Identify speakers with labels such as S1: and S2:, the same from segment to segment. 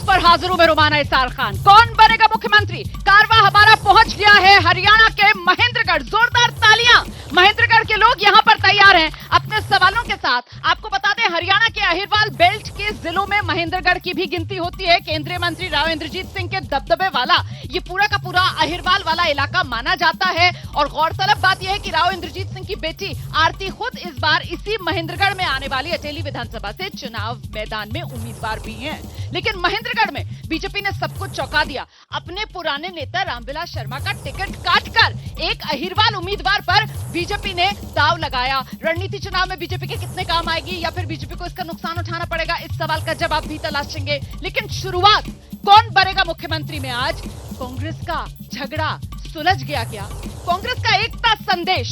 S1: पर हाजिरों में रुमाना इसार खान, कौन बनेगा मुख्यमंत्री? कारवां हमारा पहुंच गया है हरियाणा के महेंद्रगढ़। जोरदार तालियां, महेंद्रगढ़ के लोग यहां पर तैयार हैं अपने सवालों के साथ। आपको बता दें, हरियाणा के अहिरवाल बेल्ट के जिलों में महेंद्रगढ़ की भी गिनती होती है। केंद्रीय मंत्री राव इंद्रजीत सिंह के दबदबे वाला ये पूरा का पूरा अहिरवाल वाला इलाका माना जाता है। और गौरतलब बात यह है कि राव इंद्रजीत सिंह की बेटी आरती खुद इस बार इसी महेंद्रगढ़ में आने वाली अटेली विधानसभा से चुनाव मैदान में उम्मीदवार भी हैं। लेकिन महेंद्रगढ़ में बीजेपी ने सब कुछ चौंका दिया। अपने पुराने नेता रामविलास शर्मा का टिकट काटकर एक अहिरवाल उम्मीदवार पर बीजेपी ने दांव लगाया। रणनीति चुनाव में बीजेपी के कितने काम आएगी या फिर बीजेपी को इसका नुकसान उठाना पड़ेगा, इस सवाल का जवाब भी तलाशेंगे। लेकिन शुरुआत कौन बनेगा मुख्यमंत्री में आज कांग्रेस का झगड़ा सुलझ गया क्या? कांग्रेस का एकता संदेश,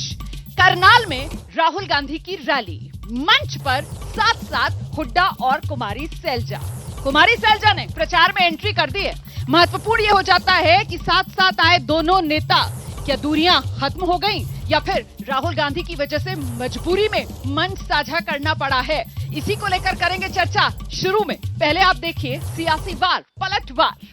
S1: करनाल में राहुल गांधी की रैली, मंच पर साथ साथ हुड्डा और कुमारी सैलजा। कुमारी सैलजा ने प्रचार में एंट्री कर दी है। महत्वपूर्ण यह हो जाता है कि साथ साथ आए दोनों नेता, क्या दूरियां खत्म हो गई या फिर राहुल गांधी की वजह से मजबूरी में मंच साझा करना पड़ा है? इसी को लेकर करेंगे चर्चा। शुरू में पहले आप देखिए सियासी वार पलटवार।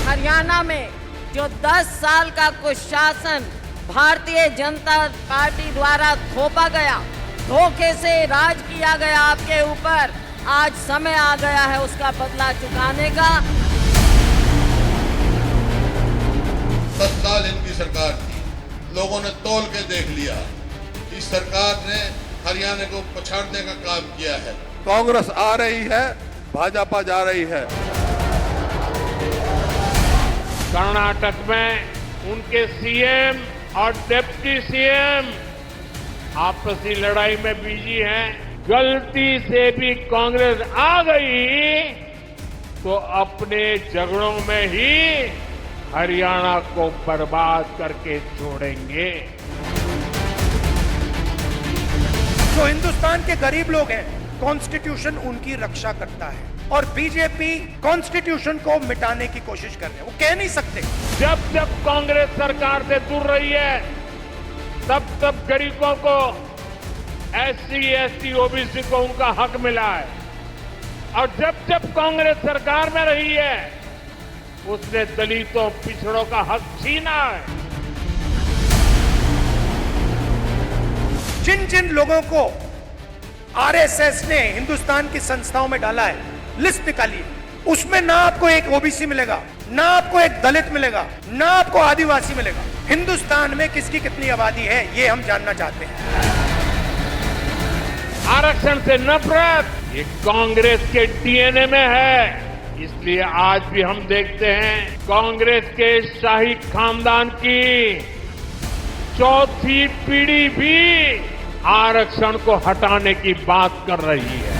S2: हरियाणा में जो 10 साल का कुशासन भारतीय जनता पार्टी द्वारा थोपा गया, धोखे से राज किया गया आपके ऊपर, आज समय आ गया है उसका बदला चुकाने का।
S3: 10 साल इनकी सरकार थी, लोगों ने तौल के देख लिया कि सरकार ने हरियाणा को पछाड़ने का काम किया है।
S4: कांग्रेस आ रही है, भाजपा जा रही है।
S5: कर्नाटक में उनके सीएम और डिप्टी सीएम आपसी लड़ाई में बिजी हैं। गलती से भी कांग्रेस आ गई तो अपने झगड़ों में ही हरियाणा को बर्बाद करके छोड़ेंगे।
S6: जो हिंदुस्तान के गरीब लोग हैं, कॉन्स्टिट्यूशन उनकी रक्षा करता है और बीजेपी कॉन्स्टिट्यूशन को मिटाने की कोशिश कर रहे हैं। वो कह नहीं सकते।
S5: जब जब कांग्रेस सरकार से दूर रही है, तब तब गरीबों को, एससी, एसटी, ओबीसी को उनका हक मिला है। और जब जब कांग्रेस सरकार में रही है, उसने दलितों, पिछड़ों का हक छीना है।
S6: जिन जिन लोगों को आरएसएस ने हिंदुस्तान की संस्थाओं में डाला है, लिस्ट निकालिए। उसमें ना आपको एक ओबीसी मिलेगा, ना आपको एक दलित मिलेगा, ना आपको आदिवासी मिलेगा। हिंदुस्तान में किसकी कितनी आबादी है, ये हम जानना चाहते हैं।
S5: आरक्षण से नफरत ये कांग्रेस के डीएनए में है। इसलिए आज भी हम देखते हैं कांग्रेस के शाही खानदान की चौथी पीढ़ी भी आरक्षण को हटाने की बात कर रही है।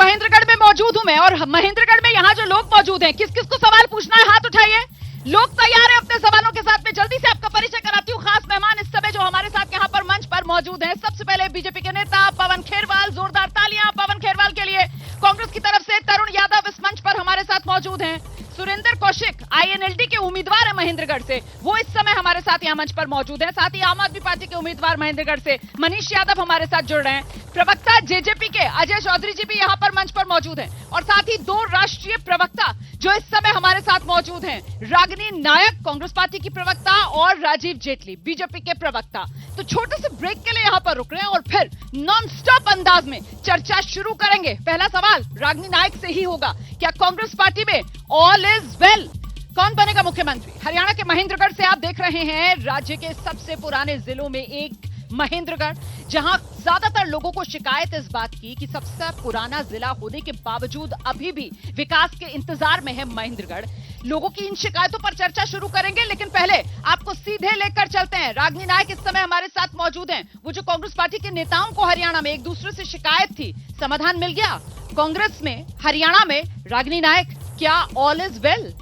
S1: महेंद्रगढ़ में मौजूद हूं मैं और महेंद्रगढ़ में यहां जो लोग मौजूद हैं, किस किस को सवाल पूछना है हाथ उठाइए। लोग तैयार हैं अपने सवालों के साथ। मैं जल्दी से आपका परिचय कराती हूँ। खास मेहमान इस समय जो हमारे साथ यहाँ पर मंच पर मौजूद हैं, सबसे पहले बीजेपी के नेता पवन खेरवाल। जोरदार तालियां पवन खेरवाल के लिए। कांग्रेस की तरफ से तरुण यादव इस मंच पर हमारे साथ मौजूद हैं। सुरेंद्र कौशिक आईएनएलडी के उम्मीदवार है महेंद्रगढ़ से, वो इस समय हमारे साथ यहाँ मंच पर मौजूद हैं। साथ ही आम आदमी पार्टी के उम्मीदवार महेंद्रगढ़ से मनीष यादव हमारे साथ जुड़ रहे हैं। प्रवक्ता जेजेपी के अजय चौधरी जी भी यहाँ पर मंच पर मौजूद हैं। और साथ ही 2 राष्ट्रीय प्रवक्ता जो इस समय हमारे साथ मौजूद हैं, रागिनी नायक कांग्रेस पार्टी की प्रवक्ता और राजीव जेटली बीजेपी के प्रवक्ता। तो छोटे से ब्रेक के लिए यहाँ पर रुक रहे हैं और फिर नॉन स्टॉप अंदाज में चर्चा शुरू करेंगे। पहला सवाल रागिनी नायक से ही होगा, क्या कांग्रेस पार्टी में ऑल इज वेल? कौन बनेगा मुख्यमंत्री? हरियाणा के महेंद्रगढ़ से आप देख रहे हैं, राज्य के सबसे पुराने जिलों में एक महेंद्रगढ़, जहां ज्यादातर लोगों को शिकायत इस बात की कि सबसे पुराना जिला होने के बावजूद अभी भी विकास के इंतजार में है महेंद्रगढ़। लोगों की इन शिकायतों पर चर्चा शुरू करेंगे, लेकिन पहले आपको सीधे लेकर चलते हैं। रागिनी नायक इस समय हमारे साथ मौजूद हैं। वो जो कांग्रेस पार्टी के नेताओं को हरियाणा में एक दूसरे से शिकायत थी, समाधान मिल गया कांग्रेस में, हरियाणा में। रागिनी नायक, क्या ऑल इज वेल?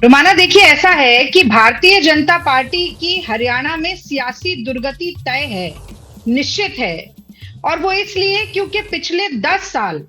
S7: रुमाना, देखिए ऐसा है कि भारतीय जनता पार्टी की हरियाणा में सियासी दुर्गति तय है, निश्चित है। और वो इसलिए क्योंकि पिछले 10 साल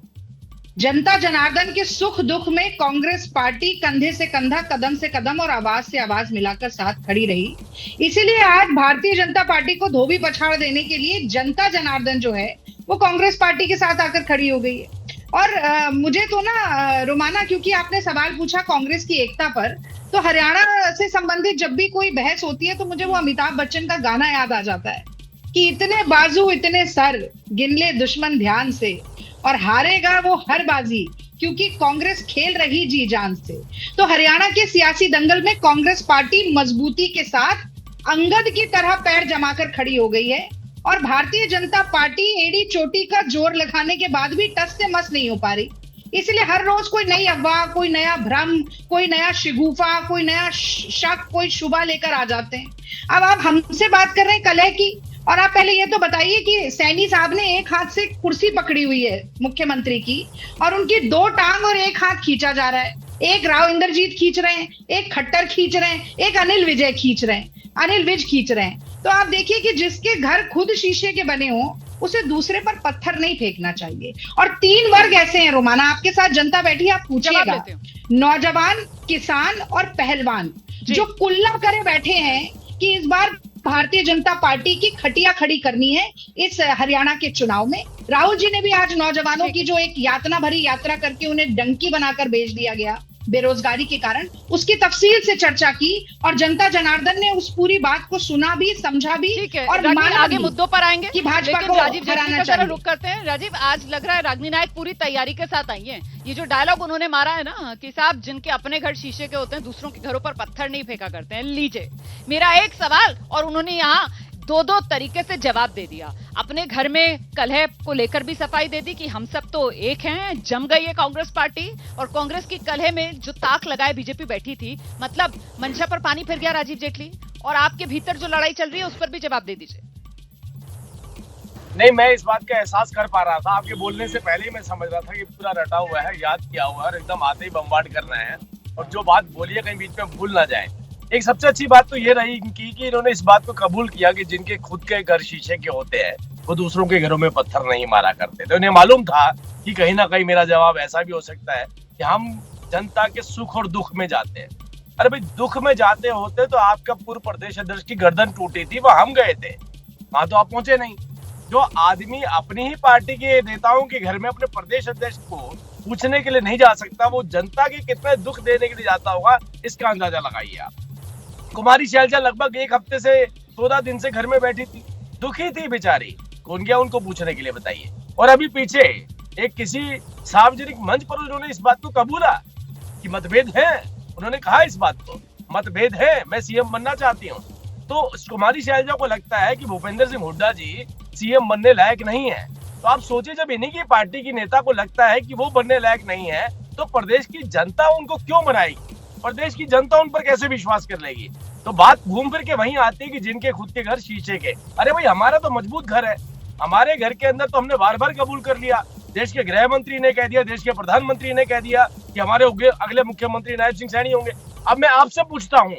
S7: जनता जनार्दन के सुख दुख में कांग्रेस पार्टी कंधे से कंधा, कदम से कदम और आवाज से आवाज मिलाकर साथ खड़ी रही। इसीलिए आज भारतीय जनता पार्टी को धोबी पछाड़ देने के लिए जनता जनार्दन जो है वो कांग्रेस पार्टी के साथ आकर खड़ी हो गई है। और मुझे तो ना रोमाना, क्योंकि आपने सवाल पूछा कांग्रेस की एकता पर, तो हरियाणा से संबंधित जब भी कोई बहस होती है तो मुझे वो अमिताभ बच्चन का गाना याद आ जाता है कि इतने बाजू इतने सर, गिन ले दुश्मन ध्यान से, और हारेगा वो हर बाजी क्योंकि कांग्रेस खेल रही जी जान से। तो हरियाणा के सियासी दंगल में कांग्रेस पार्टी मजबूती के साथ अंगद की तरह पैर जमाकर खड़ी हो गई है, और भारतीय जनता पार्टी एड़ी चोटी का जोर लगाने के बाद भी टस से मस नहीं हो पा रही। इसलिए हर रोज कोई नई अफवाह, कोई नया भ्रम, कोई नया शिगुफा, कोई नया शक, कोई शुबा लेकर आ जाते हैं। अब आप हमसे बात कर रहे हैं कलह की, और आप पहले ये तो बताइए कि सैनी साहब ने एक हाथ से कुर्सी पकड़ी हुई है मुख्यमंत्री की, और उनकी 2 टांग और 1 हाथ खींचा जा रहा है। एक राव इंद्रजीत खींच रहे हैं, एक खट्टर खींच रहे हैं, एक अनिल विजय खींच रहे हैं, अनिल विज खींच रहे हैं। तो आप देखिए कि जिसके घर खुद शीशे के बने हो उसे दूसरे पर पत्थर नहीं फेंकना चाहिए। और 3 वर्ग ऐसे हैं रोमाना, आपके साथ जनता बैठी, आप पूछिएगा, नौजवान, किसान और पहलवान, जो कुल्ला करे बैठे हैं कि इस बार भारतीय जनता पार्टी की खटिया खड़ी करनी है इस हरियाणा के चुनाव में। राहुल जी ने भी आज नौजवानों की जो एक यातना भरी यात्रा करके उन्हें डंकी बनाकर भेज दिया गया बेरोजगारी के कारण, उसकी तफसील से चर्चा की, और जनता जनार्दन ने उस पूरी बात को सुना भी, समझा भी, और
S1: आगे मुद्दों पर आएंगे
S7: कि भाजपा को
S1: राजीव
S7: हराना चाहिए।
S1: रुक करते हैं। राजीव, आज लग रहा है रागिनी नायक पूरी तैयारी के साथ आई है। ये जो डायलॉग उन्होंने मारा है ना कि साहब जिनके अपने घर शीशे के होते हैं दूसरों के घरों पर पत्थर नहीं फेंका करते हैं, लीजिए मेरा एक सवाल, और उन्होंने यहाँ 2 तरीके से जवाब दे दिया। अपने घर में कलह को लेकर भी सफाई दे दी कि हम सब तो एक हैं, जम गई है कांग्रेस पार्टी, और कांग्रेस की कलह में जो ताक लगाए बीजेपी बैठी थी, मतलब मंशा पर पानी फिर गया राजीव जेटली, और आपके भीतर जो लड़ाई चल रही है उस पर भी जवाब दे दीजिए।
S8: नहीं, मैं इस बात का एहसास कर पा रहा था, आपके बोलने से पहले ही मैं समझ रहा था कि पूरा रटा हुआ है, याद किया हुआ है, और एकदम आते ही बम्बार्ड कर रहे हैं, और जो बात बोली है कहीं बीच में भूल ना जाए। एक सबसे अच्छी बात तो ये रही कि इन्होंने इस बात को कबूल किया कि जिनके खुद के घर शीशे के होते हैं वो दूसरों के घरों में पत्थर नहीं मारा करते। तो इन्हें मालूम था कि कहीं ना कहीं मेरा जवाब ऐसा भी हो सकता है कि हम जनता के सुख और दुख में जाते हैं। अरे भाई, दुख में जाते होते तो आपका पूर्व प्रदेश अध्यक्ष की गर्दन टूटी थी, वहां हम गए थे, वहां तो आप पहुंचे नहीं। जो आदमी अपनी ही पार्टी के नेताओं के घर में अपने प्रदेश अध्यक्ष को पूछने के लिए नहीं जा सकता, वो जनता के कितने दुख देने के लिए जाता होगा, इसका अंदाजा लगाइए आप। कुमारी शैलजा लगभग 1 हफ्ते से 14 दिन से घर में बैठी थी, दुखी थी बेचारी, कौन गया उनको पूछने के लिए, बताइए। और अभी पीछे एक किसी सार्वजनिक मंच पर उन्होंने इस बात को कबूला कि मतभेद है, उन्होंने कहा इस बात को, मतभेद है, मैं सीएम बनना चाहती हूँ। तो कुमारी शैलजा को लगता है कि भूपेंद्र सिंह हुड्डा जी सीएम बनने लायक नहीं है। तो आप सोचिए, जब इन्हीं की पार्टी की नेता को लगता है कि वो बनने लायक नहीं है, तो प्रदेश की जनता उनको क्यों बनाएगी, प्रदेश की जनता उन पर कैसे विश्वास कर लेगी। तो बात घूम फिर के वहीं आती है कि जिनके खुद के घर शीशे के। अरे भाई, हमारा तो मजबूत घर है, हमारे घर के अंदर तो हमने बार बार कबूल कर लिया, देश के गृह मंत्री ने कह दिया, देश के प्रधानमंत्री ने कह दिया कि हमारे अगले मुख्यमंत्री नायब सिंह सैनी होंगे। अब मैं आपसे पूछता हूँ,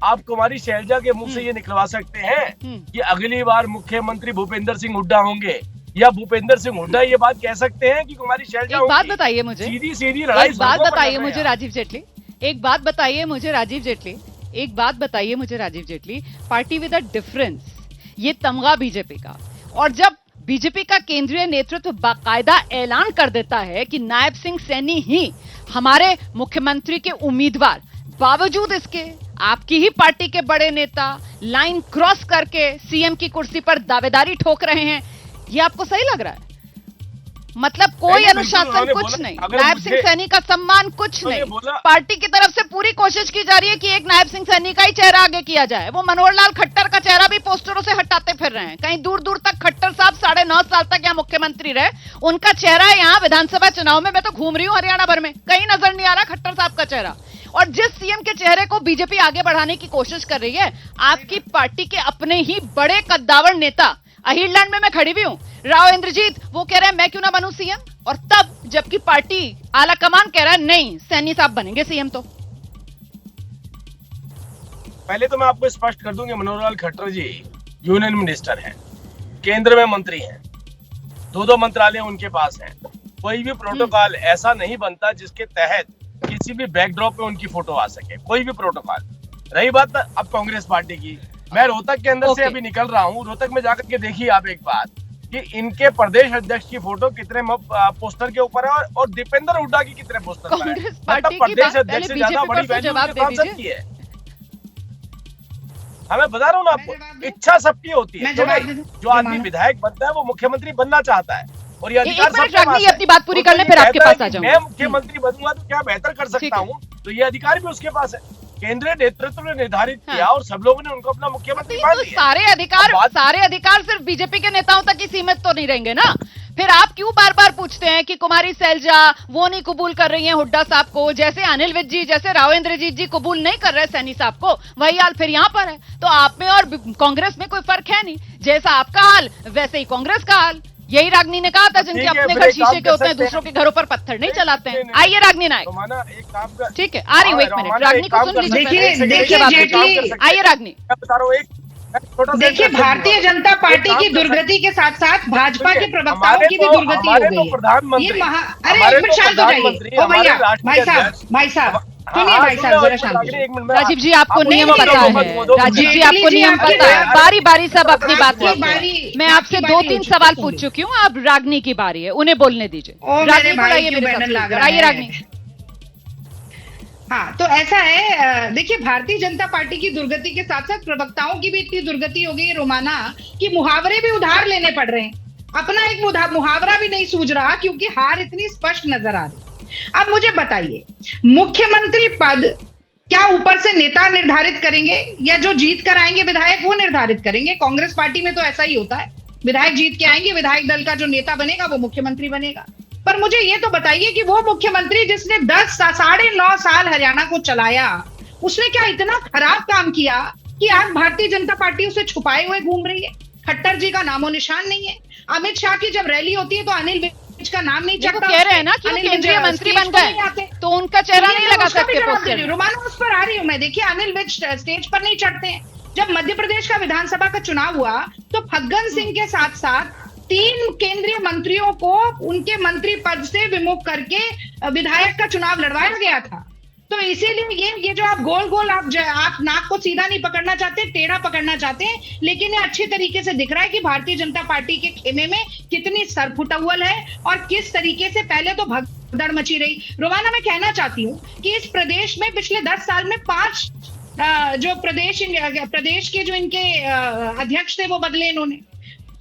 S8: आप कुमारी शैलजा के मुंह से ये निकलवा सकते हैं कि अगली बार मुख्यमंत्री भूपेंद्र सिंह हुड्डा होंगे, या भूपेंद्र सिंह हुड्डा ये बात कह सकते हैं कि कुमारी शैलजा
S1: एक बात बताइए मुझे,
S8: सीधी लड़ाई,
S1: एक बात बताइए मुझे राजीव जेटली, एक बात बताइए मुझे राजीव जेटली, एक बात बताइए मुझे Rajiv Jaitley, party with a difference, ये तमगा बीजेपी का, और जब बीजेपी का केंद्रीय नेतृत्व बाकायदा ऐलान कर देता है कि नायब सिंह सैनी ही हमारे मुख्यमंत्री के उम्मीदवार, बावजूद इसके आपकी ही पार्टी के बड़े नेता लाइन क्रॉस करके सीएम की कुर्सी पर दावेदारी ठोक रहे हैं, ये आपको सही लग रहा है? मतलब कोई अनुशासन कुछ नहीं, नायब सिंह सैनी का सम्मान कुछ नहीं, पार्टी की तरफ से पूरी कोशिश की जा रही है कि एक नायब सिंह सैनी का ही चेहरा आगे किया जाए। वो मनोहर लाल खट्टर का चेहरा भी पोस्टरों से हटाते फिर रहे हैं, कहीं दूर दूर तक खट्टर साहब 9.5 साल तक यहाँ मुख्यमंत्री रहे, उनका चेहरा यहाँ विधानसभा चुनाव में, मैं तो घूम रही हूँ हरियाणा भर में, कहीं नजर नहीं आ रहा खट्टर साहब का चेहरा। और जिस सीएम के चेहरे को बीजेपी आगे बढ़ाने की कोशिश कर रही है, आपकी पार्टी के अपने ही बड़े कद्दावर नेता, अहिरलैंड में मैं खड़ी भी हूं, राव इंद्रजीत, वो कह रहे हैं मैं क्यों ना बनूं सीएम, और तब जबकि पार्टी आला कमान कह रहा है नहीं सैनी साहब बनेंगे सीएम। तो
S8: पहले तो मैं आपको स्पष्ट कर दूं कि मनोहर लाल खट्टर जी यूनियन मिनिस्टर हैं, केंद्र में मंत्री हैं, 2 मंत्रालय उनके पास हैं। कोई भी प्रोटोकॉल ऐसा नहीं बनता जिसके तहत किसी भी बैकड्रॉप पे उनकी फोटो आ सके, कोई भी प्रोटोकॉल। रही बात अब कांग्रेस पार्टी की, मैं रोहतक के अंदर से अभी निकल रहा हूँ। रोहतक में जाकर के देखिए आप एक बात कि इनके प्रदेश अध्यक्ष की फोटो कितने पोस्टर के ऊपर है और दीपेंद्र हुड्डा की कितने पोस्टर पर है। मतलब प्रदेश अध्यक्ष से ज्यादा बड़ी वैल्यू सांसद की है। मैं बता रहा हूँ ना आपको, इच्छा सबकी होती है। जो आदमी विधायक बनता है वो मुख्यमंत्री बनना चाहता है और ये अधिकार सबके पास है।
S1: अपनी बात पूरी करने फिर आपके पास आ जाऊंगा।
S8: मैं मुख्यमंत्री बनूंगा तो क्या बेहतर कर सकता हूँ, तो ये अधिकार भी उसके पास है। केंद्रीय नेतृत्व ने निर्धारित किया और सब लोगों ने उनको अपना मुख्यमंत्री मान लिया।
S1: सारे अधिकार सिर्फ बीजेपी के नेताओं तक ही सीमित तो नहीं रहेंगे ना। फिर आप क्यों बार बार पूछते हैं कि कुमारी सैलजा वो नहीं कबूल कर रही हैं हुड्डा साहब को, जैसे अनिल विज जी, जैसे राव इंद्रजीत जी कबूल नहीं कर रहे सैनी साहब को, वही हाल फिर यहाँ पर है। तो आप में और कांग्रेस में कोई फर्क है नहीं, जैसा आपका हाल वैसे ही कांग्रेस का हाल। यही रागनी ने कहा था, जिनके अपने घर शीशे के होते हैं दूसरों के घरों पर पत्थर नहीं चलाते हैं। आइए रागनी नायक, ठीक है आ रही हूँ, एक मिनट रागनी को सुन लीजिए। आइए रागनी,
S8: बता रहा हूँ
S7: देखिए भारतीय जनता पार्टी की दुर्गति के साथ साथ भाजपा के प्रवक्ताओं की भी दुर्गति हो गई है।
S8: प्रधानमंत्री
S7: अरे एक मिनट शांत हो जाइए। ओ भैया, भाई साहब सुनिए, भाई साहब जरा शांत।
S1: राजीव जी आपको नियम पता है, राजीव जी आपको नियम पता है। बारी बारी सब अपनी बात रखिए। मैं आपसे 2-3 सवाल पूछ चुकी हूँ, अब रागनी की बारी है, उन्हें बोलने दीजिए। रागनी को आइए मेरे साथ, आइए रागनी।
S7: हाँ, तो ऐसा है, देखिए भारतीय जनता पार्टी की दुर्गति के साथ साथ प्रवक्ताओं की भी इतनी दुर्गति हो गई है रोमाना कि मुहावरे भी उधार लेने पड़ रहे हैं। अपना एक मुहावरा भी नहीं सूझ रहा क्योंकि हार इतनी स्पष्ट नजर आ रही। अब मुझे बताइए, मुख्यमंत्री पद क्या ऊपर से नेता निर्धारित करेंगे या जो जीत कर आएंगे विधायक वो निर्धारित करेंगे? कांग्रेस पार्टी में तो ऐसा ही होता है, विधायक जीत के आएंगे, विधायक दल का जो नेता बनेगा वो मुख्यमंत्री बनेगा। पर मुझे ये तो बताइए कि वो मुख्यमंत्री जिसने 9.5 साल हरियाणा को चलाया, उसने क्या इतना खराब काम किया कि आज भारतीय जनता पार्टी उसे छुपाए हुए घूम रही है? खट्टर जी का नामो निशान नहीं है। अमित शाह की जब रैली होती है तो अनिल विज का नाम नहीं चढ़ता।
S1: कह रहे हैं ना कि वो केंद्रीय मंत्री बन गए तो उनका चेहरा नहीं लगा सकते।
S7: रोमाना उस पर आ रही हूँ मैं। देखिए अनिल विज स्टेज पर नहीं चढ़ते हैं। जब मध्य प्रदेश का विधानसभा का चुनाव हुआ तो फग्गन सिंह के साथ साथ 3 केंद्रीय मंत्रियों को उनके मंत्री पद से विमुख करके विधायक का चुनाव लड़वाया गया था। तो इसीलिए ये जो आप गोल आप नाक को सीधा नहीं पकड़ना चाहते, टेढ़ा पकड़ना चाहते हैं, लेकिन ये अच्छी तरीके से दिख रहा है कि भारतीय जनता पार्टी के खेमे में कितनी सरफुटौल है और किस तरीके से पहले तो भगदड़ मची रही। रोमाना मैं कहना चाहती हूँ कि इस प्रदेश में पिछले 10 साल में 5 जो प्रदेश के जो इनके अध्यक्ष थे वो बदले इन्होंने।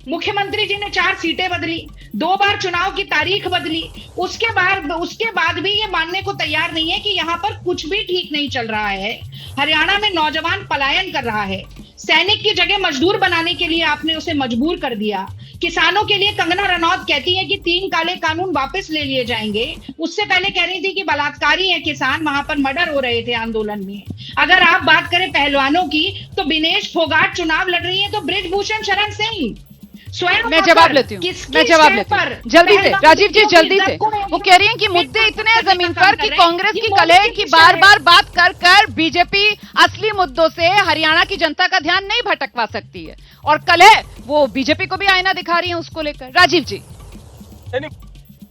S7: मुख्यमंत्री जी ने 4 सीटें बदली, 2 बार चुनाव की तारीख बदली। उसके बाद भी ये मानने को तैयार नहीं है कि यहाँ पर कुछ भी ठीक नहीं चल रहा है। हरियाणा में नौजवान पलायन कर रहा है। सैनिक की जगह मजदूर बनाने के लिए आपने उसे मजबूर कर दिया। किसानों के लिए कंगना रनौत कहती है कि 3 काले कानून वापस ले लिए जाएंगे। उससे पहले कह रही थी कि बलात्कारी है किसान, वहां पर मर्डर हो रहे थे आंदोलन में। अगर आप बात करें पहलवानों की तो विनेश फोगाट चुनाव लड़ रही है तो बृजभूषण शरण सिंह स्वयं।
S1: मैं जवाब लेती हूँ जल्दी से राजीव जी, जल्दी से। वो कह रही हैं कि मुद्दे इतने हैं जमीन पर कि कांग्रेस की कलह की बार बार बात कर बीजेपी असली मुद्दों से हरियाणा की जनता का ध्यान नहीं भटकवा सकती है, और कलह वो बीजेपी को भी आईना दिखा रही है उसको लेकर। राजीव जी,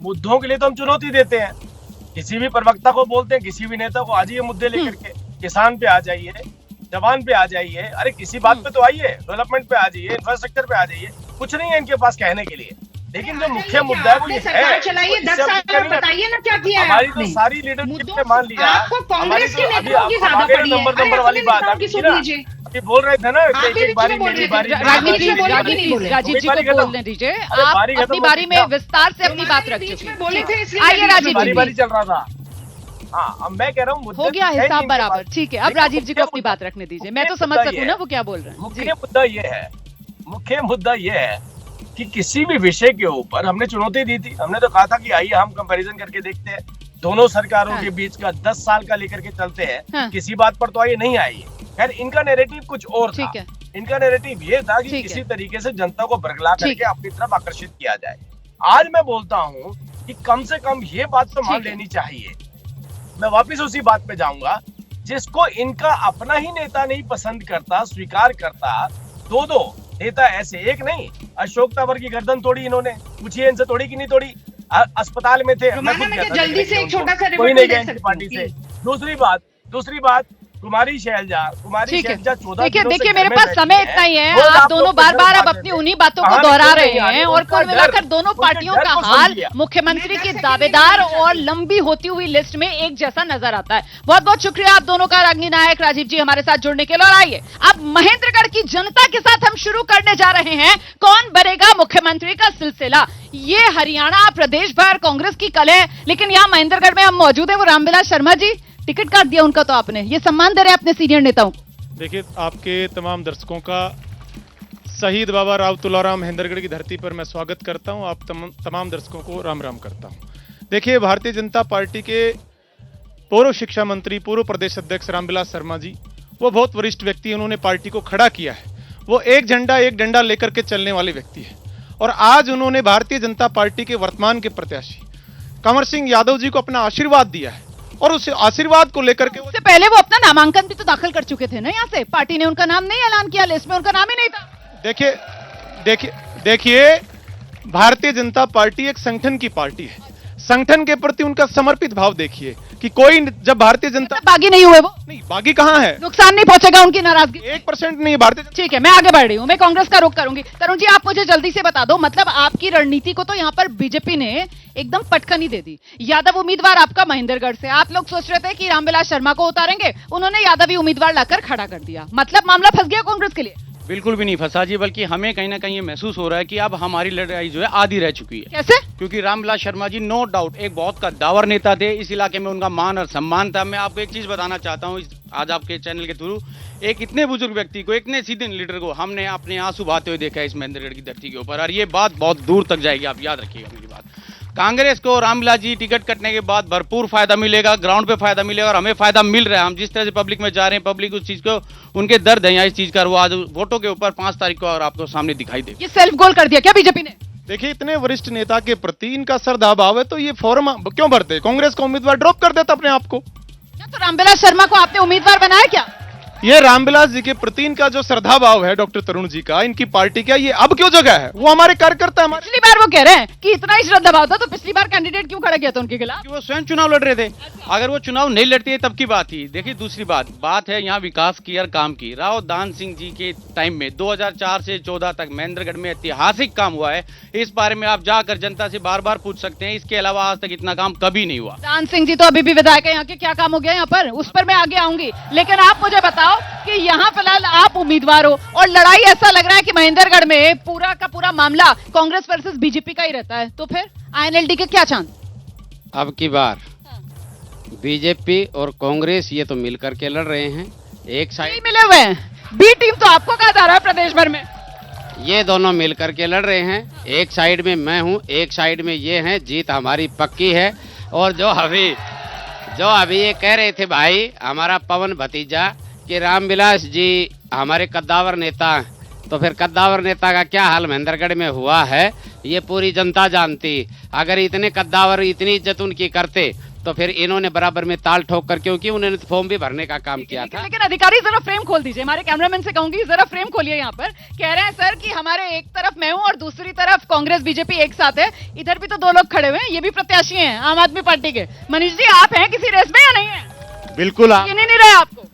S8: मुद्दों के लिए तो हम चुनौती देते हैं, किसी भी प्रवक्ता को बोलते हैं, किसी भी नेता को, आज ये मुद्दे लेकर के किसान पे आ जाइए, जवान पे आ जाइए, अरे किसी बात पे तो आइए, डेवलपमेंट पे आ जाइए, इंफ्रास्ट्रक्चर पे आ जाइए। कुछ नहीं है इनके पास कहने के लिए, लेकिन जो मुख्य मुद्दा है वो ये है।
S7: चलाइए 10 साल बताइए ना क्या किया है
S8: हमारी तो सारी लीडरशिप ने मान लिया।
S7: आपको कांग्रेस के नेताओं की ज्यादा पड़ी है।
S8: नंबर वाली बात अभी बोल रहे थे ना, एक बारी मेरी बारी।
S1: राजीव जी को बोलने दीजिए, आप अपनी बारी में विस्तार से अपनी बात रख चुके हैं। आइए राजीव जी,
S8: बारी चल रहा था। हाँ, अब मैं कह रहा हूँ
S1: हो गया हिसाब बराबर, ठीक है। अब राजीव जी को अपनी बात रखने दीजिए, मैं तो समझ सकूं ना वो क्या बोल रहे हैं।
S8: मुख्य मुद्दा ये है कि किसी भी विषय के ऊपर हमने चुनौती दी थी। हमने तो कहा था कि आइए हम कंपैरिजन करके देखते हैं दोनों सरकारों के बीच का, 10 साल का लेकर के चलते हैं। किसी बात पर तो आइए नहीं आई। खैर, इनका नैरेटिव कुछ और था। इनका नैरेटिव ये था कि किसी तरीके से जनता को बरगला करके अपनी तरफ आकर्षित किया जाए। आज मैं बोलता हूँ कि कम से कम ये बात तो मान लेनी चाहिए। मैं वापिस उसी बात पे जाऊंगा, जिसको इनका अपना ही नेता नहीं पसंद करता, स्वीकार करता, 2 नेता ऐसे एक नहीं, अशोक तंवर की गर्दन तोड़ी इन्होंने, पूछिए इनसे तोड़ी कि नहीं तोड़ी। अस्पताल में थे, मैं खुद गया था,
S7: जल्दी से एक छोटा सा
S8: कोई
S7: रिपोर्ट
S8: नहीं
S7: दे
S8: गया
S7: सकते
S8: पार्टी
S7: हैं।
S8: से। दूसरी बात कुमारी शैलजा
S1: ठीक है
S8: 14
S1: देखिए
S8: दिनों से
S1: देखिए
S8: घर
S1: मेरे
S8: में
S1: पास
S8: बैठी
S1: समय
S8: है।
S1: इतना ही है।
S8: रोज
S1: आप
S8: लोग
S1: दोनों बार बार अब
S8: बात
S1: अपनी
S8: करते
S1: उन्हीं बातों को
S8: कहानी
S1: दोहरा
S8: क्यों
S1: रहे
S8: नहीं आ रही?
S1: हैं और
S8: उनका
S1: कुल मिलाकर
S8: डर-
S1: दोनों
S8: उनके
S1: पार्टियों
S8: डर
S1: का
S8: को
S1: हाल
S8: समझिए।
S1: मुख्यमंत्री की
S7: मैं
S1: दावेदार
S7: दस
S1: और लंबी होती हुई लिस्ट में एक जैसा नजर आता है। बहुत बहुत शुक्रिया आप दोनों का, रागिनी नायक, राजीव जी, हमारे साथ जुड़ने के लिए। और आइए अब महेंद्रगढ़ की जनता के साथ हम शुरू करने जा रहे हैं कौन बनेगा मुख्यमंत्री का सिलसिला। ये हरियाणा प्रदेश भर कांग्रेस की कल है, लेकिन यहाँ महेंद्रगढ़ में हम मौजूद है। वो रामविलास शर्मा जी, टिकट काट दिया उनका, तो आपने ये सम्मान दे रहे हैं अपने सीनियर नेताओं को।
S9: देखिए, आपके तमाम दर्शकों का शहीद बाबा राव तुलाराम महेंद्रगढ़ की धरती पर मैं स्वागत करता हूं। आप तमाम दर्शकों को राम राम करता हूं। देखिए, भारतीय जनता पार्टी के पूर्व शिक्षा मंत्री, पूर्व प्रदेश अध्यक्ष रामविलास शर्मा जी, वो बहुत वरिष्ठ व्यक्ति हैं। उन्होंने पार्टी को खड़ा किया है। वो एक झंडा एक डंडा लेकर के चलने वाले व्यक्ति है। और आज उन्होंने भारतीय जनता पार्टी के वर्तमान के प्रत्याशी कंवर सिंह यादव जी को अपना आशीर्वाद दिया है और उस आशीर्वाद को लेकर के
S1: उससे पहले वो अपना नामांकन भी तो दाखिल कर चुके थे ना यहाँ से। पार्टी ने उनका नाम नहीं ऐलान किया, लिस्ट में उनका नाम ही नहीं था।
S9: देखिए भारतीय जनता पार्टी एक संगठन की पार्टी है। संगठन के प्रति उनका समर्पित भाव देखिए कि कोई जब भारतीय जनता
S1: बागी नहीं हुए वो,
S9: नहीं, बागी कहां है,
S1: नुकसान नहीं पहुंचेगा उनकी नाराजगी।
S9: 1% नहीं है भारतीय जनता।
S1: ठीक है, मैं आगे बढ़ रही हूँ, मैं कांग्रेस का रुख करूंगी। तरुण जी, आप मुझे जल्दी से बता दो, मतलब आपकी रणनीति को तो यहाँ पर बीजेपी ने एकदम पटखनी दे दी। यादव उम्मीदवार आपका महेंद्रगढ़ से, आप लोग सोच रहे थे कि रामविलास शर्मा को उतारेंगे, उन्होंने यादवी उम्मीदवार लाकर खड़ा कर दिया। मतलब मामला फंस गया कांग्रेस के लिए।
S10: बिल्कुल भी नहीं फंसा जी, बल्कि हमें कहीं ना कहीं ये महसूस हो रहा है कि अब हमारी लड़ाई जो है आधी रह चुकी है।
S1: कैसे?
S10: क्योंकि रामविलास शर्मा जी नो डाउट एक बहुत कद्दावर नेता थे। इस इलाके में उनका मान और सम्मान था। मैं आपको एक चीज बताना चाहता हूँ आज आपके चैनल के थ्रू, एक इतने बुजुर्ग व्यक्ति को, इतने सीधे लीडर को हमने अपने आंसू बहाते हुए देखा है इस महेंद्रगढ़ की धरती के ऊपर। और ये बात बहुत दूर तक जाएगी, आप याद रखिएगा मेरी बात। कांग्रेस को रामविलास जी टिकट कटने के बाद भरपूर फायदा मिलेगा, ग्राउंड पे फायदा मिलेगा और हमें फायदा मिल रहा है। हम जिस तरह से पब्लिक में जा रहे हैं, पब्लिक उस चीज को, उनके दर्द है यहाँ इस चीज का, वो आज वोटों के ऊपर 5 तारीख को और आपको सामने दिखाई दे।
S1: ये सेल्फ गोल कर दिया क्या बीजेपी ने?
S9: देखिए, इतने वरिष्ठ नेता के प्रति इनका श्रद्धा भाव है तो ये फॉर्म क्यों भरते? कांग्रेस का उम्मीदवार ड्रॉप कर देता अपने आप को।
S1: क्या तो रामविलास शर्मा को आपने उम्मीदवार बनाया क्या?
S9: ये रामविलास जी के प्रति इनका जो श्रद्धा भाव है डॉक्टर तरुण जी का, इनकी पार्टी का, ये अब क्यों जगह है? वो हमारे कार्यकर्ता, हमारे
S1: पिछली बार वो कह रहे हैं कि इतना ही श्रद्धा भाव था तो पिछली बार कैंडिडेट क्यों खड़ा किया था उनके खिलाफ?
S10: वो स्वयं चुनाव लड़ रहे थे। अगर वो चुनाव नहीं लड़ते तब की बात थी। देखिए, दूसरी बात है यहाँ विकास की और काम की। राव दान सिंह जी के टाइम में 2004 से 14 तक महेंद्रगढ़ में ऐतिहासिक काम हुआ है। इस बारे में आप जाकर जनता से बार बार पूछ सकते हैं। इसके अलावा आज तक इतना काम कभी नहीं हुआ।
S1: दान सिंह जी तो अभी भी विधायक है यहाँ के, क्या काम हो गया यहाँ पर, उस पर मैं आगे आऊंगी। लेकिन आप मुझे बताओ कि यहाँ फिलहाल आप उम्मीदवार हो और लड़ाई ऐसा लग रहा है कि महेंद्रगढ़ में पूरा का पूरा मामला कांग्रेस वर्सेस बीजेपी का ही रहता है, तो फिर आईएनएलडी के क्या चांस?
S11: अब की बार बीजेपी और कांग्रेस ये तो मिलकर के लड़ रहे हैं। एक साइड
S1: मिले हुए हैं, बी टीम तो आपको कहा जा रहा है प्रदेश भर में।
S11: ये दोनों मिलकर के लड़ रहे हैं। एक साइड में मैं हूँ, एक साइड में ये हैं। जीत हमारी पक्की है। और जो अभी ये कह रहे थे भाई हमारा पवन भतीजा कि रामविलास जी हमारे कद्दावर नेता हैं, तो फिर कद्दावर नेता का क्या हाल महेंद्रगढ़ में हुआ है ये पूरी जनता जानती। अगर इतने कद्दावर इतनी इज्जत उनकी करते तो फिर इन्होंने बराबर में ताल ठोक कर, क्योंकि उन्होंने फॉर्म भी भरने का काम किया था।
S1: लेकिन अधिकारी जरा फ्रेम खोल दीजिए, हमारे कैमरामैन से कहूंगी जरा फ्रेम खोलिए। यहाँ पर कह रहे हैं सर कि हमारे एक तरफ मैं हूँ और दूसरी तरफ कांग्रेस बीजेपी एक साथ है। इधर भी तो 2 लोग खड़े हुए हैं, ये भी प्रत्याशी हैं आम आदमी पार्टी के। मनीष जी, आप हैं किसी रेस में या नहीं है?
S4: बिल्कुल
S1: ये नहीं रहे आपको?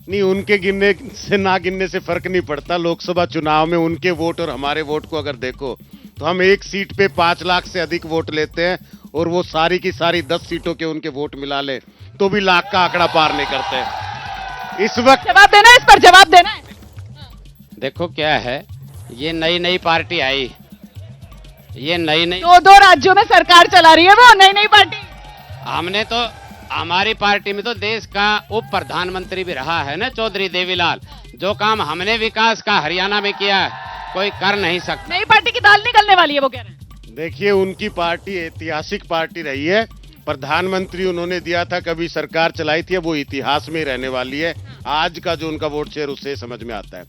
S4: नहीं, उनके गिनने से ना गिनने से फर्क नहीं पड़ता। लोकसभा चुनाव में उनके वोट और हमारे वोट को अगर देखो तो हम एक सीट पे 5 लाख से अधिक वोट लेते हैं और वो सारी की सारी 10 सीटों के उनके वोट मिला ले तो भी लाख का आंकड़ा पार नहीं करते। इस वक्त
S1: जवाब देना है, इस पर जवाब देना है।
S11: देखो क्या है, ये नई पार्टी आई, ये नई
S1: 2 राज्यों में सरकार चला रही है वो नई पार्टी।
S11: हमने तो हमारी पार्टी में तो देश का उप प्रधानमंत्री भी रहा है ना चौधरी देवीलाल। जो काम हमने विकास का हरियाणा में किया है कोई कर नहीं सकता।
S1: नई पार्टी की दाल निकलने वाली है वो कह रहे हैं।
S4: देखिए, उनकी पार्टी ऐतिहासिक पार्टी रही है। प्रधानमंत्री उन्होंने दिया था, कभी सरकार चलाई थी, वो इतिहास में रहने वाली है। आज का जो उनका वोट शेयर उससे समझ में आता है।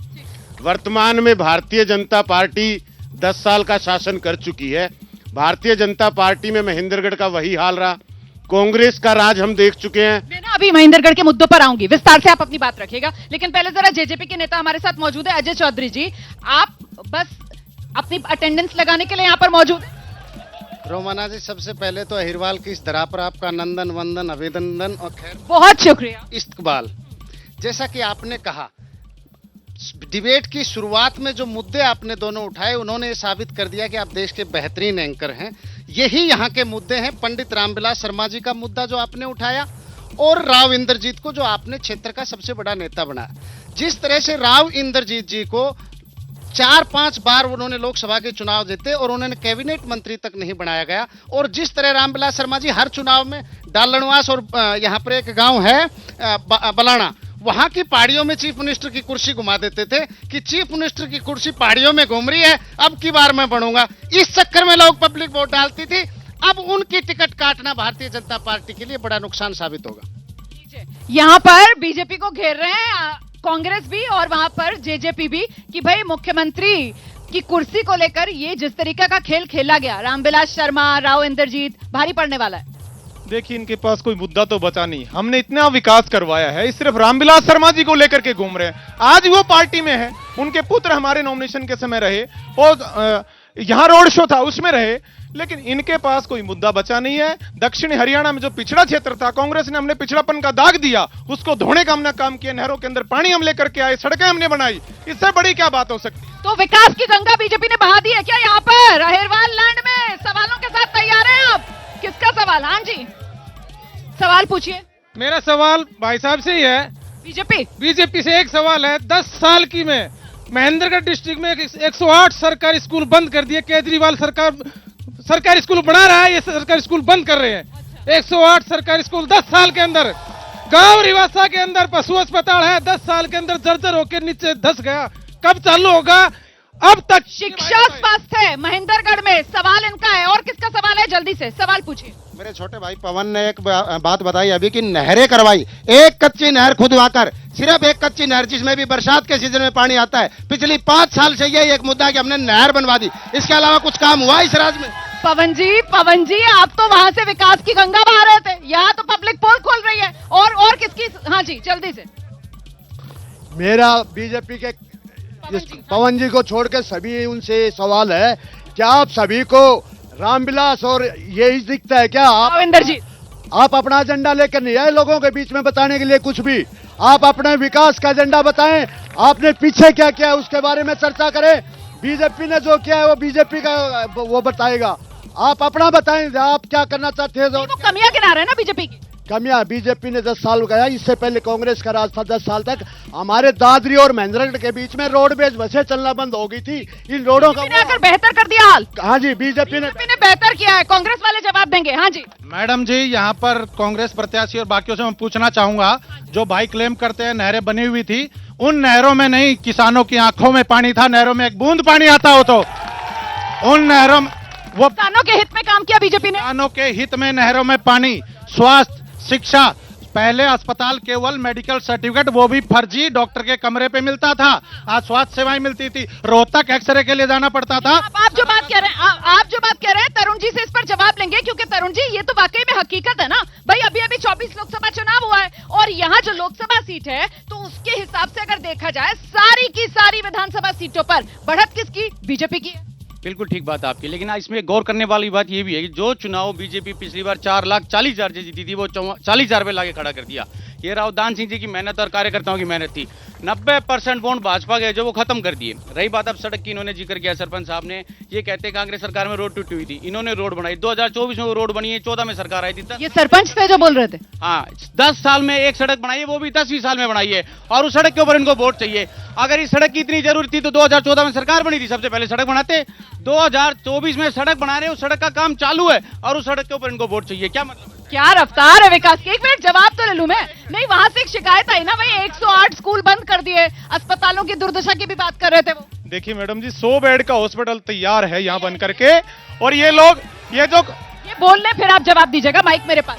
S4: वर्तमान में भारतीय जनता पार्टी 10 साल का शासन कर चुकी है। भारतीय जनता पार्टी में महेंद्रगढ़ का वही हाल रहा। कांग्रेस का राज हम देख चुके हैं।
S1: अभी महेंद्रगढ़ के मुद्दों पर आऊंगी, विस्तार से आप अपनी बात रखिएगा, लेकिन पहले जरा जेजेपी के नेता हमारे साथ मौजूद है, अजय चौधरी जी, आप बस अपनी अटेंडेंस लगाने के लिए यहाँ पर मौजूद हैं।
S11: रोमाना जी, सबसे पहले तो अहिरवाल की इस धरा पर आपका नंदन वंदन अभिनंदन और खैर
S1: बहुत शुक्रिया।
S11: इस्तकबाल। जैसा कि आपने कहा, डिबेट की शुरुआत में जो मुद्दे आपने दोनों उठाए, उन्होंने ये साबित कर दिया कि आप देश के बेहतरीन एंकर हैं। यही यहाँ के मुद्दे हैं। पंडित रामविलास शर्मा जी का मुद्दा जो आपने उठाया, और राव इंद्रजीत को जो आपने क्षेत्र का सबसे बड़ा नेता बनाया। जिस तरह से राव इंद्रजीत जी को 4-5 बार उन्होंने लोकसभा के चुनाव जीते और उन्होंने कैबिनेट मंत्री तक नहीं बनाया गया, और जिस तरह रामविलास शर्मा जी हर चुनाव में डालनवास और यहाँ पर एक गांव है बलाना, वहां की पहाड़ियों में चीफ मिनिस्टर की कुर्सी घुमा देते थे कि चीफ मिनिस्टर की कुर्सी पहाड़ियों में घूम रही है, अब की बार मैं बनूंगा। इस चक्कर में लोग पब्लिक वोट डालती थी। अब उनकी टिकट काटना भारतीय जनता पार्टी के लिए बड़ा नुकसान साबित होगा।
S1: यहाँ पर बीजेपी को घेर रहे हैं कांग्रेस भी और वहां पर जेजेपी भी कि भाई मुख्यमंत्री की कुर्सी को लेकर ये जिस तरीके का खेल खेला गया, रामविलास शर्मा, राव इंद्रजीत, भारी पड़ने वाला है।
S9: देखिए, इनके पास कोई मुद्दा तो बचा नहीं। हमने इतना विकास करवाया है, सिर्फ रामविलास शर्मा जी को लेकर के घूम रहे हैं। आज वो पार्टी में है, उनके पुत्र हमारे नॉमिनेशन के समय रहे और यहाँ रोड शो था उसमें रहे, लेकिन इनके पास कोई मुद्दा बचा नहीं है। दक्षिणी हरियाणा में जो पिछड़ा क्षेत्र था, कांग्रेस ने हमने पिछड़ापन का दाग दिया, उसको धोने का हमने काम किया। नहरों के अंदर पानी हम लेकर के आए, सड़कें हमने बनाई, इससे बड़ी क्या बात हो सकती है?
S1: तो विकास की गंगा बीजेपी ने बहा दी है क्या यहाँ पर अहिरवाल लैंड में? सवालों के साथ तैयार हैं आप? किसका सवाल? हाँ जी, सवाल पूछिए।
S12: मेरा सवाल भाई साहब से ही है। बीजेपी से एक सवाल है। 10 साल की में महेंद्रगढ़ डिस्ट्रिक्ट में 108 सरकारी स्कूल बंद कर दिए। केजरीवाल सरकार सरकारी स्कूल बना रहा है, ये सरकारी स्कूल बंद कर रहे हैं। 108 सरकारी स्कूल 10 साल के अंदर। गांव रिवासा के अंदर पशु अस्पताल है, 10 साल के अंदर जर्जर होकर नीचे धस गया। कब चालू होगा? अब तक
S1: शिक्षा स्वास्थ्य महेंद्रगढ़ में सवाल इनका है। और किसका सवाल है? जल्दी से सवाल पूछिए।
S11: मेरे छोटे भाई पवन ने एक बात बताई अभी कि नहरें करवाई। एक कच्ची नहर खुदवाकर, सिर्फ एक कच्ची नहर जिसमें भी बरसात के सीजन में पानी आता है। पिछली 5 साल से यही एक मुद्दा है कि हमने नहर बनवा दी। इसके अलावा कुछ काम हुआ इस राज्य में?
S1: पवन जी आप तो वहां से विकास की गंगा बहा रहे थे, यहाँ तो पब्लिक पोल खोल रही है। और किसकी? हाँ जी, जल्दी से।
S13: मेरा बीजेपी के पवन जी को छोड़ के सभी उनसे सवाल है, क्या आप सभी को रामविलास और यही दिखता है क्या? आप अपना एजेंडा लेकर नहीं आए लोगों के बीच में बताने के लिए कुछ भी। आप अपने विकास का एजेंडा बताएं, आपने पीछे क्या किया है उसके बारे में चर्चा करें। बीजेपी ने जो किया है वो बीजेपी का वो बताएगा, आप अपना बताएं आप क्या करना चाहते हैं।
S1: वो कमियां गिना रहे हैं ना बीजेपी की।
S13: कमियां बीजेपी ने 10 साल गया, इससे पहले कांग्रेस का राज था 10 साल तक। हमारे दादरी और महेंद्रगढ़ के बीच में रोडवेज बसें चलना बंद हो गई थी। इन रोडों का
S1: आकर बेहतर कर दिया हाल।
S13: हाँ जी, बीजेपी ने
S1: बेहतर किया है। कांग्रेस वाले जवाब देंगे। हाँ जी
S12: मैडम जी, यहाँ पर कांग्रेस प्रत्याशी और बाकियों से मैं पूछना चाहूंगा, जो भाई क्लेम करते हैं नहरें बनी हुई थी, उन नहरों में नहीं, किसानों की आंखों में पानी था। नहरों में एक बूंद पानी आता हो तो उन नहरों में वो
S1: किसानों के हित में काम किया बीजेपी ने।
S12: किसानों के हित में नहरों में पानी, स्वास्थ्य, शिक्षा। पहले अस्पताल केवल मेडिकल सर्टिफिकेट, वो भी फर्जी डॉक्टर के कमरे पे मिलता था। आज स्वास्थ्य सेवाएं मिलती थी, रोहतक एक्सरे के लिए जाना पड़ता था।
S1: आप जो बात कह रहे हैं तरुण जी से इस पर जवाब लेंगे, क्योंकि तरुण जी ये तो वाकई में हकीकत है ना भाई। अभी 24 लोकसभा चुनाव हुआ है और यहाँ जो लोकसभा सीट है तो उसके हिसाब से अगर देखा जाए सारी की सारी विधानसभा सीटों पर बढ़त किसकी? बीजेपी की है।
S10: बिल्कुल ठीक बात आपकी, लेकिन इसमें गौर करने वाली बात ये भी है कि जो चुनाव बीजेपी पिछली बार 4,40,000 से जीती थी, वो 40,000 पे लाके खड़ा कर दिया। ये रावदान सिंह जी की मेहनत और कार्यकर्ताओं की मेहनत थी। 90% वोट भाजपा के जो वो खत्म कर दिए। रही बात अब सड़क की, इन्होंने जिक्र किया सरपंच साहब ने, ये कहते हैं कांग्रेस सरकार में रोड टूटी हुई थी, इन्होंने रोड बनाई। 2024 में वो रोड बनी है, 14 में सरकार आई थी।
S1: ये सरपंच थे जो बोल रहे थे।
S10: हाँ, 10 साल में एक सड़क बनाई है, वो भी 10वीं साल में बनाई है, और उस सड़क के ऊपर इनको वोट चाहिए। अगर इस सड़क की इतनी जरूरत थी तो 2014 में सरकार बनी थी, सबसे पहले सड़क बनाते। 2024 में सड़क बना रहे, उस सड़क का काम चालू है और उस सड़क के ऊपर इनको वोट चाहिए। क्या मतलब?
S1: क्या रफ्तार है विकास की? एक मिनट जवाब तो ले लूं मैं। नहीं, वहां से एक शिकायत आई ना भाई, 108 स्कूल बंद कर दिए, अस्पतालों की दुर्दशा की भी बात कर रहे थे वो।
S9: देखिए मैडम जी, 100 बेड का हॉस्पिटल तैयार है यहाँ बन करके, और ये लोग ये
S1: बोल ले, फिर आप जवाब दीजिएगा, माइक मेरे पास।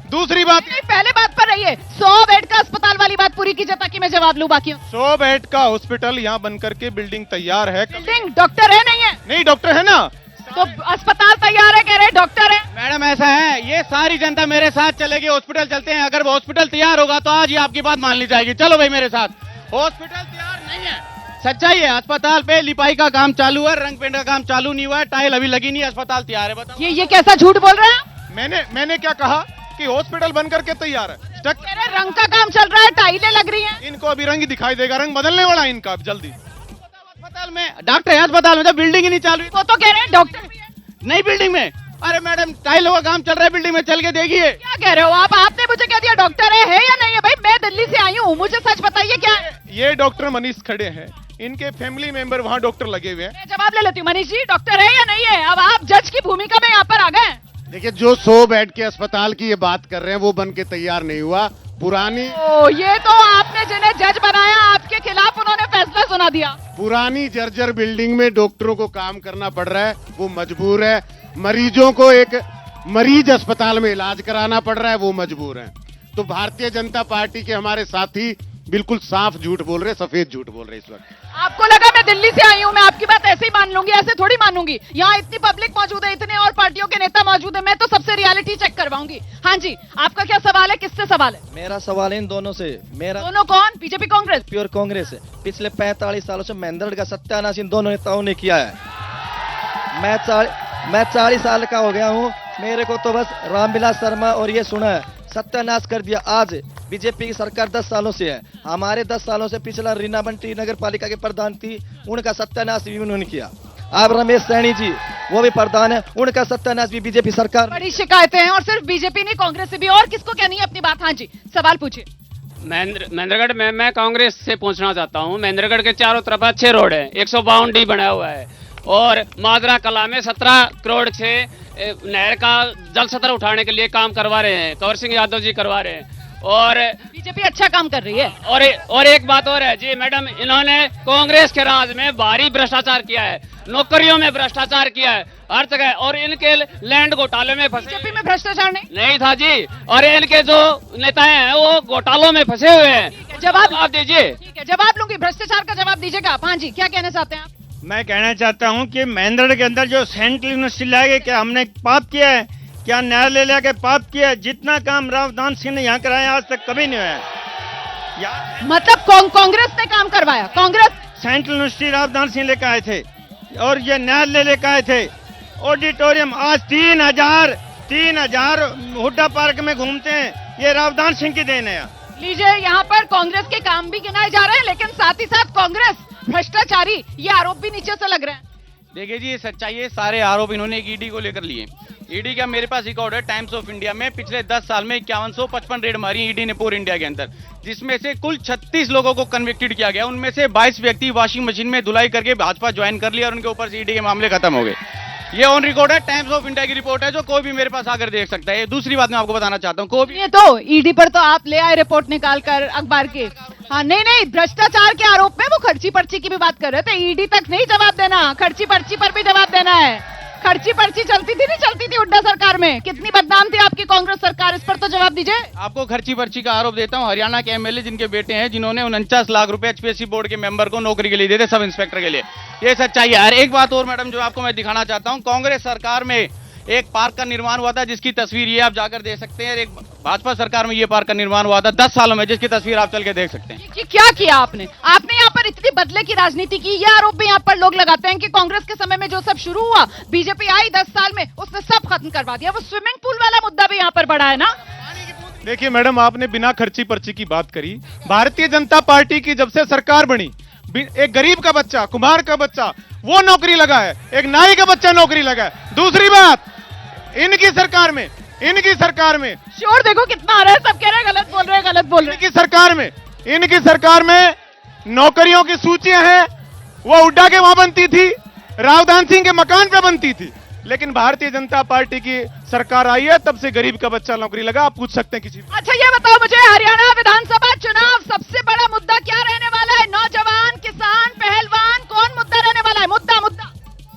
S9: दूसरी बात
S1: नहीं, पहले बात पर रहिए। 100 बेड का अस्पताल वाली बात पूरी कीजिए ताकि मैं जवाब लूं। बाकी
S9: 100 बेड का हॉस्पिटल यहाँ बन करके बिल्डिंग तैयार है।
S1: बिल्डिंग डॉक्टर है नहीं है?
S9: नहीं, डॉक्टर है ना।
S1: तो अस्पताल तैयार है, कह रहे डॉक्टर है।
S10: मैडम ऐसा है, ये सारी जनता मेरे साथ चलेगी, हॉस्पिटल चलते हैं। अगर वो हॉस्पिटल तैयार होगा तो आज ही आपकी बात मान ली जाएगी। चलो भाई मेरे साथ। हॉस्पिटल तैयार नहीं है, सच्चाई है। अस्पताल पे लिपाई का काम चालू है, रंग पेंट का काम चालू नहीं हुआ है, टाइल अभी लगी नहीं है, अस्पताल तैयार है। बताओ
S1: ये कैसा झूठ बोल रहे हैं?
S9: मैंने क्या कहा कि हॉस्पिटल बन करके तैयार है। स्टक
S1: कह रहे रंग का काम चल रहा है, टाइलें लग रही हैं।
S9: इनको अभी रंग दिखाई देगा, रंग बदलने वाला है इनका अब जल्दी।
S10: अस्पताल में डॉक्टर है, अस्पताल में जब बिल्डिंग ही नहीं चालू हुई।
S1: वो तो कह रहे हैं डॉक्टर भी है।
S10: नई बिल्डिंग में, अरे मैडम टाइलों का काम चल रहा है, बिल्डिंग में चल के देखिए।
S1: क्या कह रहे हो आप? आपने मुझे कह दिया डॉक्टर है या नहीं है? भाई मैं दिल्ली से आई हूँ, मुझे सच बताइए क्या है?
S9: ये डॉक्टर मनीष खड़े हैं, इनके फैमिली मेंबर वहाँ डॉक्टर लगे हुए हैं।
S1: मैं जवाब ले लेती हूँ। मनीष जी डॉक्टर है या नहीं है? अब आप जज की भूमिका में यहाँ पर आ गए।
S4: देखिए, जो 100 बेड के अस्पताल की ये बात कर रहे हैं वो बन के तैयार नहीं हुआ। पुरानी
S1: ये तो आपने जिन्हें जज बनाया आपके खिलाफ उन्होंने फैसला सुना दिया।
S4: पुरानी जर्जर बिल्डिंग में डॉक्टरों को काम करना पड़ रहा है, वो मजबूर है। मरीजों को एक मरीज अस्पताल में इलाज कराना पड़ रहा है, वो मजबूर है। तो भारतीय जनता पार्टी के हमारे साथी बिल्कुल साफ झूठ बोल रहे, सफेद झूठ बोल रहे इस वक्त।
S1: आपको लगा मैं दिल्ली से आई हूँ, मैं आपकी बात ऐसे ही मान लूंगी? ऐसे थोड़ी मानूंगी। यहाँ इतनी पब्लिक मौजूद है, इतने और पार्टियों के नेता मौजूद है, मैं तो सबसे रियलिटी चेक करवाऊंगी। हाँ जी, आपका क्या सवाल है? किससे सवाल है?
S14: मेरा सवाल है इन दोनों से। मेरा
S1: दोनों कौन? बीजेपी कांग्रेस?
S14: प्योर कांग्रेस है। पिछले 45 सालों से महेंद्रगढ़ का सत्यानाश इन दोनों नेताओं ने किया है। मैं 40 साल का हो गया हूँ, मेरे को तो बस रामविलास शर्मा और ये सुना है, सत्यानाश कर दिया। आज बीजेपी की सरकार 10 सालों से है, हमारे 10 सालों से पिछला रीना बंटी नगर पालिका के प्रधान थी, उनका सत्यानाश भी उन्होंने किया। अब रमेश सैनी जी वो भी प्रधान है, उनका सत्यानाश भी बीजेपी सरकार।
S1: बड़ी शिकायतें हैं और सिर्फ बीजेपी नहीं कांग्रेस से भी। और किसको कहनी है अपनी बात? हाँ जी, सवाल पूछिए।
S15: महेंद्रगढ़ में मैं कांग्रेस से पूछना चाहता हूँ। महेंद्रगढ़ के चारों तरफ अच्छे रोड है, 152 डी बना हुआ है, और माजरा कला में 17 करोड़ से नहर का जल स्तर उठाने के लिए काम करवा रहे हैं, कंवर सिंह यादव जी करवा रहे हैं। और
S1: बीजेपी अच्छा काम कर रही है।
S15: और एक बात और है जी मैडम, इन्होंने कांग्रेस के राज में भारी भ्रष्टाचार किया है, नौकरियों में भ्रष्टाचार किया है हर जगह, और इनके लैंड घोटाले में फंसे।
S1: बीजेपी में भ्रष्टाचार नहीं
S15: था जी, और इनके जो नेता हैं वो घोटालों में फंसे हुए हैं।
S1: जवाब
S15: आप दीजिए।
S1: ठीक है, जवाब लूंगी। भ्रष्टाचार का जवाब दीजिएगा आप। हाँ जी, क्या कहना चाहते हैं आप?
S16: मैं कहना चाहता हूं कि महेंद्रगढ़ के अंदर जो सेंट्रल यूनिवर्सिटी लाएगी, क्या हमने पाप किया है? क्या न्यायालय लेके पाप किया है? जितना काम रावदान सिंह ने यहाँ कराया आज तक कभी नहीं हुआ।
S1: मतलब कांग्रेस ने काम करवाया? कांग्रेस
S16: सेंट्रल यूनिवर्सिटी रावदान सिंह लेकर आए थे, और ये न्यायालय लेकर आए थे। ऑडिटोरियम आज 3000 हुड्डा पार्क में घूमते हैं, ये रावदान सिंह की देन है।
S1: लीजिए, यहाँ पर कांग्रेस के काम भी गिनाए जा रहे हैं, लेकिन साथ ही साथ कांग्रेस भ्रष्टाचारी, ये आरोप भी नीचे से लग रहे हैं।
S10: देखिए जी, ये सच्चाई है, सारे आरोप इन्होंने ईडी को लेकर लिए। ईडी का मेरे पास रिकॉर्ड है, टाइम्स ऑफ इंडिया में पिछले 10 साल में 5155 रेड मारी ईडी ने पूरे इंडिया के अंदर, जिसमें से कुल 36 लोगों को कन्विक्टेड किया गया। उनमें से 22 व्यक्ति वॉशिंग मशीन में धुलाई करके भाजपा ज्वाइन कर लिया और उनके ऊपर से ईडी के मामले खत्म हो गए। ये ऑन रिकॉर्ड है, टाइम्स ऑफ इंडिया की रिपोर्ट है, जो कोई भी मेरे पास आकर देख सकता है। दूसरी बात मैं आपको बताना चाहता हूँ, कोई भी
S1: ये तो ईडी पर तो आप ले आए रिपोर्ट निकाल कर अखबार के। हाँ, नहीं, भ्रष्टाचार के आरोप में वो खर्ची पर्ची की भी बात कर रहे थे। ईडी तक नहीं जवाब देना, खर्ची पर्ची पर भी जवाब देना है। खर्ची पर्ची चलती थी नहीं चलती थी हुड्डा सरकार में? कितनी बदनाम थी आपकी कांग्रेस सरकार, इस पर तो जवाब दीजिए।
S10: आपको खर्ची पर्ची का आरोप देता हूं। हरियाणा के एमएलए जिनके बेटे हैं, जिन्होंने 49 लाख रुपए एचपीएससी बोर्ड के मेंबर को नौकरी के लिए दे थे, सब इंस्पेक्टर के लिए। ये सच्चाई है। एक बात और मैडम जो आपको मैं दिखाना चाहता हूं, कांग्रेस सरकार में एक पार्क का निर्माण हुआ था, जिसकी तस्वीर ये आप जाकर देख सकते हैं। एक भाजपा सरकार में ये पार्क का निर्माण हुआ था 10 सालों में, जिसकी तस्वीर आप चल के देख सकते हैं।
S1: ये क्या किया आपने यहाँ पर इतनी बदले की राजनीति की। ये आरोप भी यहाँ पर लोग लगाते हैं कि कांग्रेस के समय में जो सब शुरू हुआ, बीजेपी आई 10 साल में, उसने सब खत्म करवा दिया। वो स्विमिंग पूल वाला मुद्दा भी यहाँ पर बड़ा है ना।
S9: देखिए मैडम, आपने बिना खर्ची पर्ची की बात करी। भारतीय जनता पार्टी की जब से सरकार बनी, एक गरीब का बच्चा, कुम्हार का बच्चा वो नौकरी लगा है, एक नाई का बच्चा नौकरी लगा है। दूसरी बात, इनकी सरकार में
S1: शोर देखो कितना आ रहा है, सब कह रहे हैं गलत बोल रहे हैं।
S9: इनकी सरकार में नौकरियों की सूचियां हैं, वो हुड्डा के वहां बनती थी, रावदान सिंह के मकान पे बनती थी। लेकिन भारतीय जनता पार्टी की सरकार आई है, तब से गरीब का बच्चा नौकरी लगा। आप पूछ सकते हैं किसी।
S1: अच्छा, ये बताओ मुझे, हरियाणा विधानसभा चुनाव सबसे बड़ा मुद्दा क्या रहने वाला है? नौजवान, किसान, पहलवान, कौन मुद्दा रहने वाला है? मुद्दा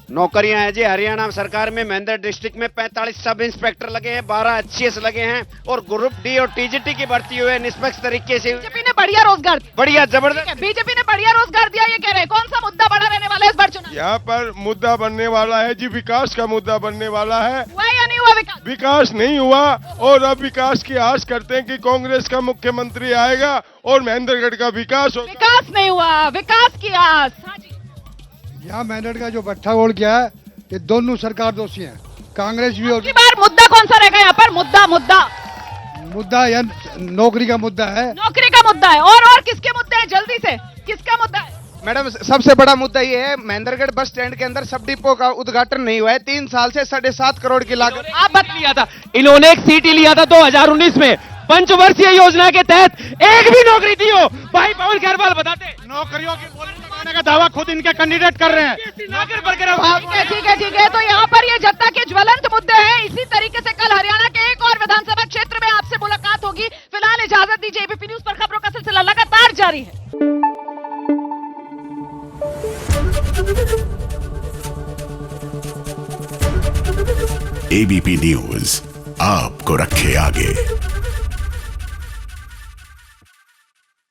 S11: नौकरियां हैं जी। हरियाणा सरकार में महेंद्र डिस्ट्रिक्ट में 45 सब इंस्पेक्टर लगे हैं, 12 HCS लगे हैं, और ग्रुप डी और टीजीटी की भर्ती हुई है निष्पक्ष तरीके से।
S1: बीजेपी ने बढ़िया रोजगार दिया।
S16: बढ़िया जबरदस्त।
S1: बीजेपी ने बढ़िया रोजगार दिया, ये कह रहे हैं। कौन सा मुद्दा बड़ा रहने वाला है इस बार चुनाव?
S5: यहाँ पर मुद्दा बनने वाला है जी, विकास का मुद्दा बनने वाला है।
S1: हुआ या नहीं हुआ विकास?
S5: विकास नहीं हुआ और अब विकास की आस करते हैं कि कांग्रेस का मुख्यमंत्री आएगा और महेंद्रगढ़ का विकास होगा।
S1: विकास नहीं हुआ, विकास की आस। हाँ जी,
S13: यहाँ मेरठ का जो भट्टागोड़ किया है, ये दोनों सरकार दोषी हैं, कांग्रेस भी और
S1: की बार मुद्दा कौन सा रहेगा यहाँ पर? मुद्दा
S13: या नौकरी का मुद्दा है।
S1: नौकरी का मुद्दा है। और किसके मुद्दे हैं? जल्दी से किसका मुद्दा है?
S17: मैडम, सबसे बड़ा मुद्दा ये है, महेंद्रगढ़ बस स्टैंड के अंदर सब डिपो का उद्घाटन नहीं हुआ है। 3 साल से 7.5 करोड़ की लागत।
S15: आप बत लिया था, इन्होंने एक सीट ही लिया था 2019 में। पंचवर्षीय योजना के तहत एक भी नौकरी दी हो? भाई पवन खैरवाल बताते।
S16: नौकरियों की बोली लगाने का दावा खुद इनके कैंडिडेट कर रहे हैं।
S1: ठीक है। तो यहाँ पर ये जनता के ज्वलंत मुद्दे हैं। इसी तरीके से कल हरियाणा के एक और विधानसभा क्षेत्र में आपसे मुलाकात होगी। फिलहाल इजाजत दीजिए। एबीपी न्यूज पर खबरों का सिलसिला लगातार जारी है।
S18: एबीपी न्यूज आपको रखे आगे।